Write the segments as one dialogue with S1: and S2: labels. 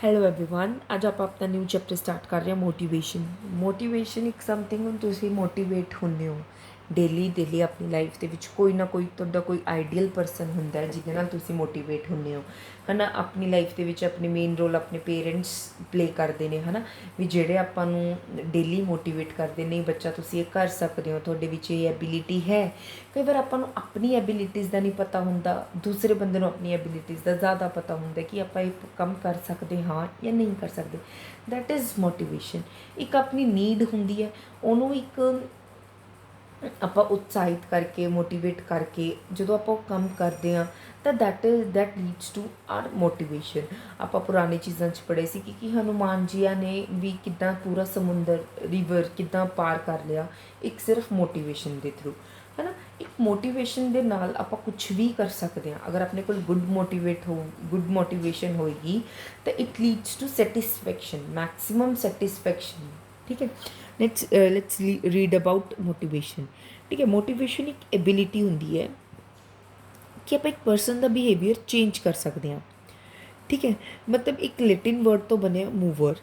S1: Hello everyone ਅੱਜ ਆਪਾਂ ਆਪਣਾ ਨਿਊ ਚੈਪਟਰ ਸਟਾਰਟ ਕਰ ਰਹੇ ਹਾਂ ਮੋਟੀਵੇਸ਼ਨ ਇੱਕ ਸਮਥਿੰਗ ਹੁਣ ਤੁਸੀਂ ਮੋਟੀਵੇਟ ਹੁੰਦੇ ਹੋ ਡੇਲੀ ਆਪਣੀ ਲਾਈਫ ਦੇ ਵਿੱਚ ਕੋਈ ਨਾ ਕੋਈ ਤੁਹਾਡਾ ਕੋਈ ਆਈਡੀਅਲ ਪਰਸਨ ਹੁੰਦਾ ਹੈ ਜਿਹਦੇ ਨਾਲ ਤੁਸੀਂ ਮੋਟੀਵੇਟ ਹੁੰਦੇ ਹੋ ਹੈ ਨਾ। ਆਪਣੀ ਲਾਈਫ ਦੇ ਵਿੱਚ ਆਪਣੀ ਮੇਨ ਰੋਲ ਆਪਣੇ ਪੇਰੈਂਟਸ ਪਲੇ ਕਰਦੇ ਨੇ ਹੈ ਨਾ, ਵੀ ਜਿਹੜੇ ਆਪਾਂ ਨੂੰ ਡੇਲੀ ਮੋਟੀਵੇਟ ਕਰਦੇ ਨੇ ਬੱਚਾ ਤੁਸੀਂ ਇਹ ਕਰ ਸਕਦੇ ਹੋ, ਤੁਹਾਡੇ ਵਿੱਚ ਇਹ ਐਬਿਲਿਟੀ ਹੈ। ਕਈ ਵਾਰ ਆਪਾਂ ਨੂੰ ਆਪਣੀ ਐਬਿਲਿਟੀਜ਼ ਦਾ ਨਹੀਂ ਪਤਾ ਹੁੰਦਾ, ਦੂਸਰੇ ਬੰਦੇ ਨੂੰ ਆਪਣੀ ਐਬਿਲਿਟੀਜ਼ ਦਾ ਜ਼ਿਆਦਾ ਪਤਾ ਹੁੰਦਾ ਕਿ ਆਪਾਂ ਇਹ ਕੰਮ ਕਰ ਸਕਦੇ ਹਾਂ ਜਾਂ ਨਹੀਂ ਕਰ ਸਕਦੇ। That is motivation. ਇੱਕ ਆਪਣੀ ਨੀਡ ਹੁੰਦੀ ਹੈ, ਉਹਨੂੰ ਇੱਕ ਆਪਾਂ ਉਤਸ਼ਾਹਿਤ ਕਰਕੇ ਮੋਟੀਵੇਟ ਕਰਕੇ ਜਦੋਂ ਆਪਾਂ ਉਹ ਕੰਮ ਕਰਦੇ ਹਾਂ ਤਾਂ that leads to our motivation. ਆਪਾਂ ਪੁਰਾਣੀ ਚੀਜ਼ਾਂ 'ਚ ਪੜ੍ਹੇ ਸੀ ਕਿ ਹਨੂੰਮਾਨ ਜੀਆਂ ਨੇ ਵੀ ਕਿੱਦਾਂ ਪੂਰਾ ਸਮੁੰਦਰ ਰਿਵਰ ਕਿੱਦਾਂ ਪਾਰ ਕਰ ਲਿਆ, ਇੱਕ ਸਿਰਫ ਮੋਟੀਵੇਸ਼ਨ ਦੇ ਥਰੂ, ਹੈ ਨਾ। ਇੱਕ ਮੋਟੀਵੇਸ਼ਨ ਦੇ ਨਾਲ ਆਪਾਂ ਕੁਛ ਵੀ ਕਰ ਸਕਦੇ ਹਾਂ ਅਗਰ ਆਪਣੇ ਕੋਲ ਗੁੱਡ ਮੋਟੀਵੇਸ਼ਨ ਹੋਏਗੀ ਤਾਂ it leads to satisfaction, maximum satisfaction. ठीक है, लेट्स रीड अबाउट मोटिवेशन। ठीक है, मोटिवेशन एक एबिलिटी होंगी है कि आप एक पर्सन का बिहेवियर चेंज कर सकते हैं। ठीक है, मतलब एक लैटिन वर्ड तो बने मूवर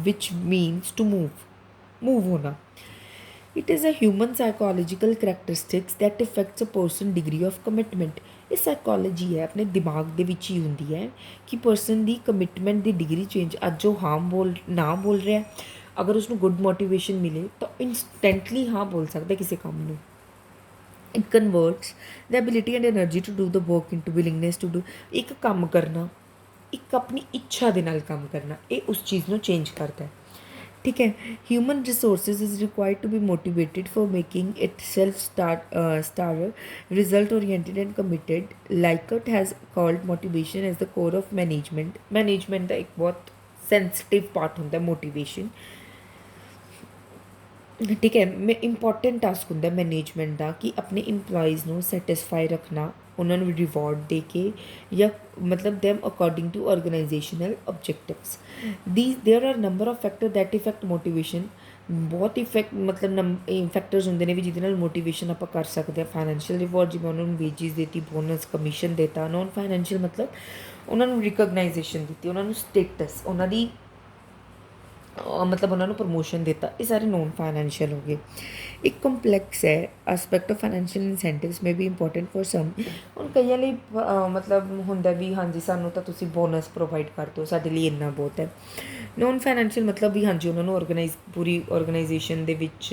S1: विच मीन्स टू मूव होना। It is a human psychological characteristics that effects a person degree of commitment. ये साइकोलॉजी है अपने दिमाग के विच ही होंगी है कि पर्सन की कमिटमेंट की डिग्री चेंज। अज वो हाँ ना बोल रहा है, अगर उसको गुड मोटिवेशन मिले तो इंस्टेंटली हाँ बोल सकता है किसी काम में। It converts the ability and energy to do the work into willingness to do. एक काम करना, एक अपनी इच्छा के नाल काम करना, ये उस चीज़ को चेंज करता है। ठीक है, human resources is required to be motivated for making it self star result oriented and committed. Likert has called motivation as the core of management का एक बहुत सेंसिटिव पार्ट होता है मोटिवेशन। ठीक है, मैं इंपॉर्टेंट टास्क होंगे मैनेजमेंट का कि अपने इंप्लॉइज़ को सैटिस्फाई रखना, उन्होंने रिवॉर्ड दे के या मतलब them according to organizational objectives. These there are number of factor that effect motivation. बहुत इफेक्ट मतलब फैक्टर्स होंगे ने भी जिहदे नाल मोटिवेशन आप कर सकते हैं। फाइनैंशियल रिवॉर्ड, जिवें उन्होंने वेजिज देती, बोनस, कमीशन देता। नॉन फाइनैंशियल मतलब उन्होंने रिकॉगनाइजेशन दी, उन्होंने स्टेटस, उन्होंने मतलब उन्होंने प्रमोशन देता। ये सारे नॉन फाइनैंशियल हो गए। एक कंपलैक्स है एस्पैक्ट ऑफ फाइनैंशियल इंसेंटिव्स में भी इंपॉर्टेंट फॉर सम। हुण कईयां लई मतलब हुंदा भी हाँ जी सानू तां तुसीं बोनस प्रोवाइड कर दो, साडे लई इन्ना बहुत है। नॉन फाइनैंशियल मतलब भी हाँ जी उन्होंने पूरी ऑर्गेनाइजेशन दे विच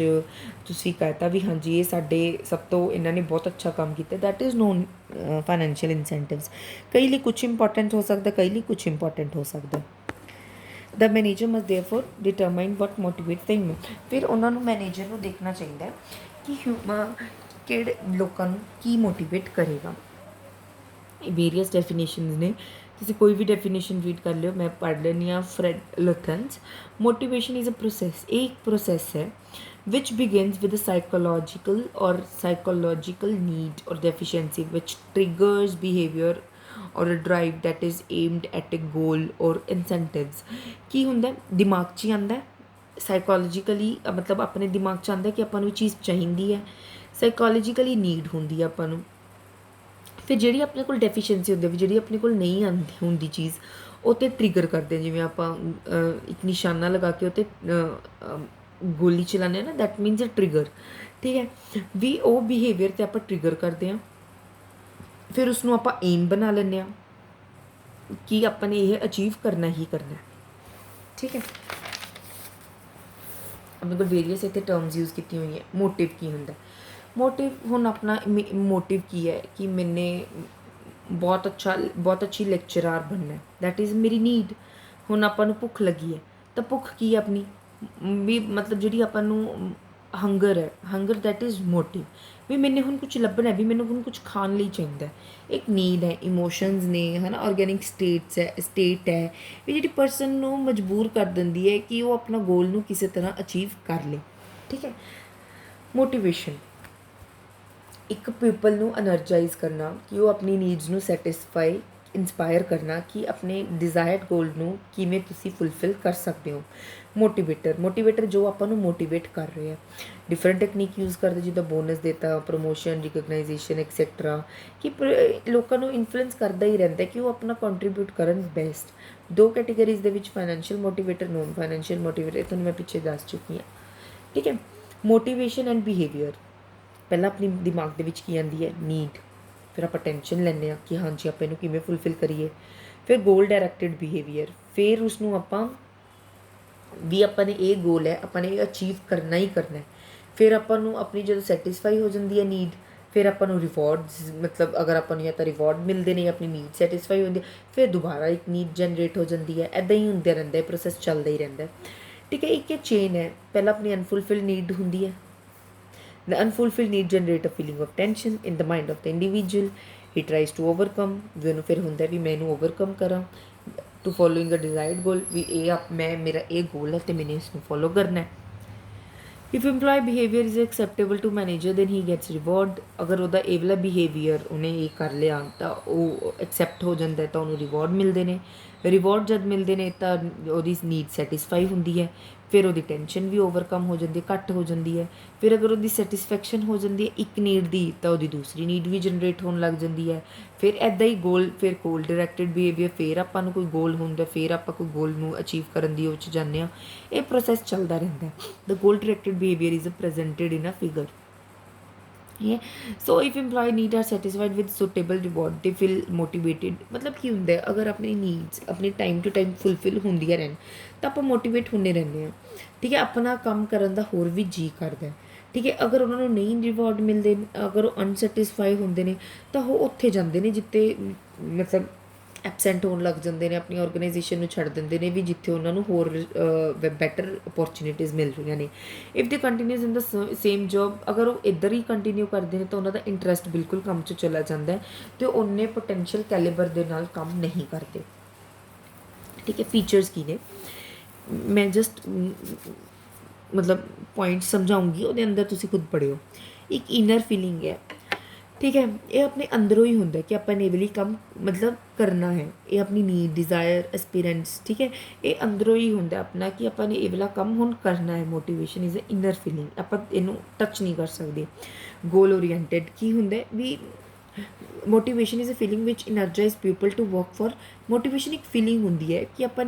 S1: तुसीं कहता भी हाँ जी ये साडे सब तो इन्हां ने बहुत अच्छा काम किया, that is non financial incentives. कई लई कुछ इंपॉर्टेंट हो सकता, कई लई कुछ इंपॉर्टेंट हो सकता। The manager must therefore determine what motivate the human. फिर उन्होंने मैनेजर को देखना चाहिए कि किहड़े लोगों की मोटिवेट करेगा। वेरियस डेफिनेशंस ने, तुसीं कोई भी डेफिनेशन रीड कर लियो, मैं पढ़ लेनी हाँ। Fred Luthans, motivation is a process, एक प्रोसेस है which begins with psychological need और डेफिशिएंसी विच ट्रिगर्स बिहेवियर और drive that is aimed at a goal और इंसेंटिव्स। की होंगे दिमाग च ही आंदा, साइकोलॉजिकली मतलब अपने दिमाग च आंदा कि आपां नूं चीज़ चाहिए है, साइकोलॉजिकली नीड होंदी है आपां नूं। फिर जी अपने को डेफिशिएंसी होंदी है, जी अपने को नहीं आती होंगी चीज़, वो तो ट्रिगर करते हैं। जिवें आप एक निशाना लगा के उत्ते गोली चलाने ना, दैट मीनस ए ट्रिगर। ठीक है, भी वो बिहेवियर तो आप ट्रिगर करते हैं, फिर उसनों आप एम बना लें कि अपने ये अचीव करना ही करना है। ठीक है, अपने को वेरियस इतने टर्म्स यूज़ की हुई है। मोटिव की होंगे, मोटिव हुण अपना मोटिव की है कि मैंने बहुत अच्छी लेक्चरार बनना है, दैट इज़ मेरी नीड। हुण आपां नूं भुख लगी है तो भुख की है अपनी भी मतलब जी आपां नूं हंगर है, हंगर दैट इज़ मोटिव। भी मैंने हुण कुछ लभना है, भी मैंने हुण कुछ खाण लई चाहिए, एक नीड है। इमोशंस ने है ना, ऑर्गेनिक स्टेट है भी जी परसन नूं मजबूर कर दिंदी है कि वो अपना गोल नूं किसी तरह अचीव कर ले। ठीक है, मोटिवेशन एक पीपल नूं एनर्जाइज करना कि वो अपनी नीड्स नूं सैटिस्फाई ਇੰਸਪਾਇਰ ਕਰਨਾ ਕਿ ਆਪਣੇ ਡਿਜ਼ਾਇਰਡ ਗੋਲ ਨੂੰ ਕਿਵੇਂ ਤੁਸੀਂ ਫੁੱਲਫਿਲ ਕਰ ਸਕਦੇ ਹੋ। ਮੋਟੀਵੇਟਰ ਜੋ ਆਪਾਂ ਨੂੰ ਮੋਟੀਵੇਟ ਕਰ ਰਹੇ ਆ, ਡਿਫਰੈਂਟ ਟੈਕਨੀਕ ਯੂਜ਼ ਕਰਦੇ, ਜਿੱਦਾਂ ਬੋਨਸ ਦਿੱਤਾ, ਪ੍ਰਮੋਸ਼ਨ, ਰਿਕਗਨਾਈਜੇਸ਼ਨ ਐਕਸੈਟਰਾ, ਕਿ ਲੋਕਾਂ ਨੂੰ ਇਨਫਲੂਐਂਸ ਕਰਦਾ ਹੀ ਰਹਿੰਦਾ ਕਿ ਉਹ ਆਪਣਾ ਕੰਟਰੀਬਿਊਟ ਕਰਨ ਬੈਸਟ। 2 ਕੈਟੇਗਰੀਜ਼ ਦੇ ਵਿੱਚ, financial motivator, non financial motivator, ਤੁਹਾਨੂੰ ਮੈਂ ਪਿੱਛੇ ਦੱਸ ਚੁੱਕੀ ਹਾਂ। ਠੀਕ ਹੈ। ਮੋਟੀਵੇਸ਼ਨ ਐਂਡ ਬਿਹੇਵੀਅਰ, ਪਹਿਲਾਂ ਆਪਣੀ ਦਿਮਾਗ ਦੇ ਵਿੱਚ ਕੀ ਆਉਂਦੀ ਹੈ, ਨੀਡ, ਫਿਰ ਆਪਾਂ ਟੈਨਸ਼ਨ ਲੈਂਦੇ ਹਾਂ ਕਿ ਹਾਂਜੀ ਆਪਾਂ ਇਹਨੂੰ ਕਿਵੇਂ ਫੁੱਲਫਿਲ ਕਰੀਏ। ਫਿਰ ਗੋਲ ਡਾਇਰੈਕਟਡ ਬਿਹੇਵੀਅਰ, ਫਿਰ ਉਸਨੂੰ ਆਪਾਂ ਵੀ ਆਪਾਂ ਨੇ ਇਹ ਗੋਲ ਹੈ, ਆਪਾਂ ਨੇ ਇਹ ਅਚੀਵ ਕਰਨਾ ਹੀ ਕਰਨਾ। ਫਿਰ ਆਪਾਂ ਨੂੰ ਆਪਣੀ ਜਦੋਂ ਸੈਟਿਸਫਾਈ ਹੋ ਜਾਂਦੀ ਹੈ ਨੀਡ, ਫਿਰ ਆਪਾਂ ਨੂੰ ਰਿਵਾਰਡਸ, ਮਤਲਬ ਅਗਰ ਆਪਾਂ ਨੂੰ ਜਾਂ ਤਾਂ ਰਿਵਾਰਡ ਮਿਲਦੇ ਨੇ, ਆਪਣੀ ਨੀਡ ਸੈਟਿਸਫਾਈ ਹੁੰਦੀ ਹੈ, ਫਿਰ ਦੁਬਾਰਾ ਇੱਕ ਨੀਡ ਜਨਰੇਟ ਹੋ ਜਾਂਦੀ ਹੈ। ਇੱਦਾਂ ਹੀ ਹੁੰਦਾ ਰਹਿੰਦਾ ਹੈ, ਪ੍ਰੋਸੈਸ ਚੱਲਦਾ ਹੀ ਰਹਿੰਦਾ। ਠੀਕ ਹੈ। ਇੱਕ ਇਹ ਚੇਨ ਹੈ, ਪਹਿਲਾਂ ਆਪਣੀ ਅਨਫੁਲਫਿਲ ਨੀਡ ਹੁੰਦੀ ਹੈ। The unfulfilled need generate a feeling of tension in the mind of the individual. He tries to overcome, ਵੀ ਉਹਨੂੰ ਫਿਰ ਹੁੰਦਾ ਵੀ ਮੈਂ ਇਹਨੂੰ ਓਵਰਕਮ ਕਰਾਂ, ਟੂ ਫੋਲੋਇੰਗ ਅ ਡਿਜ਼ਾਇਰਡ ਗੋਲ, ਵੀ ਇਹ ਮੇਰਾ ਇਹ ਗੋਲ ਹੈ ਅਤੇ ਮੈਨੇ ਇਸ ਨੂੰ ਫੋਲੋ ਕਰਨਾ ਹੈ। If employee behavior is acceptable to manager, then he gets reward. ਅਗਰ ਉਹਦਾ ਇਹ ਵਾਲਾ ਬਿਹੇਵੀਅਰ ਉਹਨੇ ਇਹ ਕਰ ਲਿਆ ਤਾਂ ਉਹ ਐਕਸੈਪਟ ਹੋ ਜਾਂਦਾ, ਤਾਂ ਉਹਨੂੰ ਰਿਵਾਰਡ ਮਿਲਦੇ ਨੇ। ਰਿਵਾਰਡ ਜਦ ਮਿਲਦੇ ਨੇ ਤਾਂ ਉਹਦੀ ਨੀਡ ਸੈਟਿਸਫਾਈ ਹੁੰਦੀ ਹੈ, ਫਿਰ ਉਹਦੀ ਟੈਨਸ਼ਨ ਵੀ ਓਵਰਕਮ ਹੋ ਜਾਂਦੀ, ਘੱਟ ਹੋ ਜਾਂਦੀ ਹੈ। ਫਿਰ ਅਗਰ ਉਹਦੀ ਸੈਟਿਸਫੈਕਸ਼ਨ ਹੋ ਜਾਂਦੀ ਹੈ ਇੱਕ ਨੀਡ ਦੀ, ਤਾਂ ਉਹਦੀ ਦੂਸਰੀ ਨੀਡ ਵੀ ਜਨਰੇਟ ਹੋਣ ਲੱਗ ਜਾਂਦੀ ਹੈ। ਫਿਰ ਇੱਦਾਂ ਹੀ ਗੋਲ, ਫਿਰ ਗੋਲ ਡਾਇਰੈਕਟਡ ਬਿਹੇਵੀਅਰ, ਫਿਰ ਆਪਾਂ ਨੂੰ ਕੋਈ ਗੋਲ ਹੁੰਦਾ, ਫਿਰ ਆਪਾਂ ਕੋਈ ਗੋਲ ਨੂੰ ਅਚੀਵ ਕਰਨ ਦੀ ਉਹ 'ਚ ਜਾਂਦੇ ਹਾਂ। ਇਹ ਪ੍ਰੋਸੈਸ ਚੱਲਦਾ ਰਹਿੰਦਾ। The goal directed behaviour is presented in a figure. Yeah. So if employee need are satisfied with suitable reward, they feel motivated। ਮਤਲਬ ਕੀ ਹੁੰਦਾ ਹੈ, ਅਗਰ ਆਪਣੀ ਨੀਡਸ ਆਪਣੀ ਟਾਈਮ ਟੂ ਟਾਈਮ ਫੁੱਲਫਿਲ ਹੁੰਦੀਆਂ ਰਹਿਣ ਤਾਂ ਆਪਾਂ ਮੋਟੀਵੇਟ ਹੁੰਦੇ ਰਹਿੰਦੇ ਹਾਂ। ਠੀਕ ਹੈ। ਆਪਣਾ ਕੰਮ ਕਰਨ ਦਾ ਹੋਰ ਵੀ ਜੀਅ ਕਰਦਾ। ਠੀਕ ਹੈ। ਅਗਰ ਉਹਨਾਂ ਨੂੰ ਨਹੀਂ ਰਿਵਾਰਡ ਮਿਲਦੇ, ਅਗਰ ਉਹ ਅਨਸੈਟਿਸਫਾਈ ਹੁੰਦੇ ਨੇ, ਤਾਂ ਉਹ ਉੱਥੇ ਜਾਂਦੇ ਨੇ ਜਿੱਥੇ ਮਤਲਬ ਐਬਸੈਂਟ ਹੋਣ ਲੱਗ ਜਾਂਦੇ ਨੇ, ਆਪਣੀ ਔਰਗਨਾਈਜੇਸ਼ਨ ਨੂੰ ਛੱਡ ਦਿੰਦੇ ਨੇ ਵੀ ਜਿੱਥੇ ਉਹਨਾਂ ਨੂੰ ਹੋਰ ਬੈਟਰ ਅਪੋਰਚੁਨਿਟੀਜ਼ ਮਿਲ ਰਹੀਆਂ ਨੇ। If they ਕੰਟੀਨਿਊਜ਼ in the same job, ਅਗਰ ਉਹ ਇੱਧਰ ਹੀ ਕੰਟੀਨਿਊ ਕਰਦੇ ਨੇ ਤਾਂ ਉਹਨਾਂ ਦਾ ਇੰਟਰਸਟ ਬਿਲਕੁਲ ਕੰਮ 'ਚ ਚਲਾ ਜਾਂਦਾ ਹੈ ਅਤੇ ਉਹਨੇ ਪੋਟੈਂਸ਼ੀਅਲ ਕੈਲੀਬਰ ਦੇ ਨਾਲ ਕੰਮ ਨਹੀਂ ਕਰਦੇ। ਠੀਕ ਹੈ। ਫੀਚਰਸ ਕੀ ਨੇ, ਮੈਂ ਜਸਟ ਮਤਲਬ ਪੁਆਇੰਟ ਸਮਝਾਉਂਗੀ, ਉਹਦੇ ਅੰਦਰ ਤੁਸੀਂ ਖੁਦ ਪੜ੍ਹਿਓ। ਇੱਕ ਇਨਰ ਫੀਲਿੰਗ ਹੈ। ਠੀਕ ਹੈ। ਇਹ ਆਪਣੇ ਅੰਦਰੋਂ ਹੀ ਹੁੰਦਾ ਕਿ ਆਪਾਂ ਨੇ ਇਹ ਵਾਲੀ ਕੰਮ ਮਤਲਬ ਕਰਨਾ ਹੈ, ਇਹ ਆਪਣੀ ਨੀਡ, ਡਿਜ਼ਾਇਰ, ਐਸਪੀਰੈਂਸ। ਠੀਕ ਹੈ। ਇਹ ਅੰਦਰੋਂ ਹੀ ਹੁੰਦਾ ਆਪਣਾ ਕਿ ਆਪਾਂ ਨੇ ਇਹ ਵਾਲਾ ਕੰਮ ਹੁਣ ਕਰਨਾ ਹੈ। Motivation is a inner feeling, ਆਪਾਂ ਇਹਨੂੰ ਟੱਚ ਨਹੀਂ ਕਰ ਸਕਦੇ। ਗੋਲ ਓਰੀਐਂਟਡ ਕੀ ਹੁੰਦਾ ਵੀ, motivation is a feeling which energises people to work for. Motivation ਇੱਕ ਫੀਲਿੰਗ ਹੁੰਦੀ ਹੈ ਕਿ ਆਪਾਂ ਨੇ